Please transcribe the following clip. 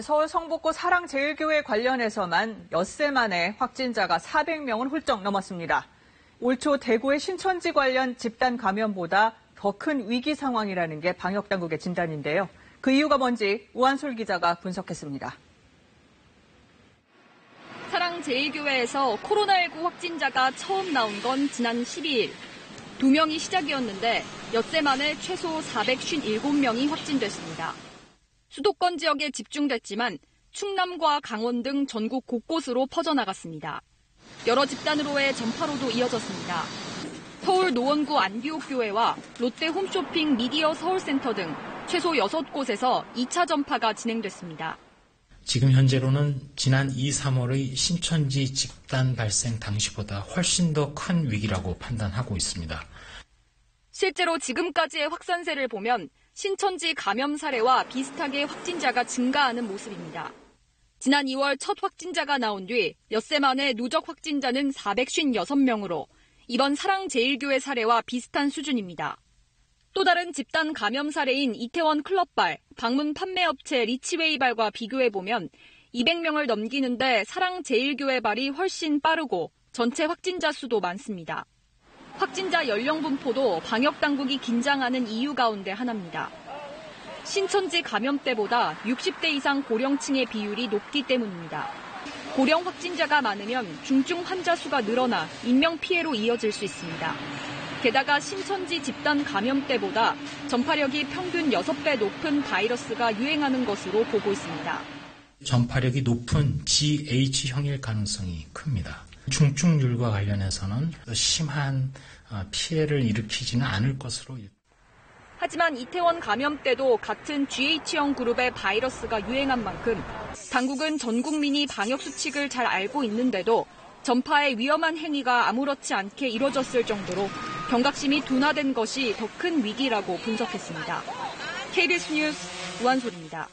서울 성북구 사랑제일교회 관련해서만 엿새 만에 확진자가 400명을 훌쩍 넘었습니다. 올 초 대구의 신천지 관련 집단 감염보다 더 큰 위기 상황이라는 게 방역당국의 진단인데요. 그 이유가 뭔지 우한솔 기자가 분석했습니다. 사랑제일교회에서 코로나19 확진자가 처음 나온 건 지난 12일. 2명이 시작이었는데 엿새 만에 최소 457명이 확진됐습니다. 수도권 지역에 집중됐지만 충남과 강원 등 전국 곳곳으로 퍼져나갔습니다. 여러 집단으로의 전파로도 이어졌습니다. 서울 노원구 안비옥교회와 롯데 홈쇼핑 미디어 서울센터 등 최소 6곳에서 2차 전파가 진행됐습니다. 지금 현재로는 지난 2, 3월의 신천지 집단 발생 당시보다 훨씬 더 큰 위기라고 판단하고 있습니다. 실제로 지금까지의 확산세를 보면 신천지 감염 사례와 비슷하게 확진자가 증가하는 모습입니다. 지난 2월 첫 확진자가 나온 뒤 엿새 만에 누적 확진자는 456명으로 이번 사랑제일교회 사례와 비슷한 수준입니다. 또 다른 집단 감염 사례인 이태원 클럽발, 방문 판매업체 리치웨이발과 비교해보면 200명을 넘기는데 사랑제일교회 발이 훨씬 빠르고 전체 확진자 수도 많습니다. 확진자 연령 분포도 방역당국이 긴장하는 이유 가운데 하나입니다. 신천지 감염 때보다 60대 이상 고령층의 비율이 높기 때문입니다. 고령 확진자가 많으면 중증 환자 수가 늘어나 인명피해로 이어질 수 있습니다. 게다가 신천지 집단 감염 때보다 전파력이 평균 6배 높은 바이러스가 유행하는 것으로 보고 있습니다. 전파력이 높은 GH형일 가능성이 큽니다. 중증률과 관련해서는 심한 피해를 일으키지는 않을 것으로. 하지만 이태원 감염 때도 같은 GH형 그룹의 바이러스가 유행한 만큼 당국은 전 국민이 방역 수칙을 잘 알고 있는데도 전파의 위험한 행위가 아무렇지 않게 이뤄졌을 정도로 경각심이 둔화된 것이 더 큰 위기라고 분석했습니다. KBS 뉴스 우한솔입니다.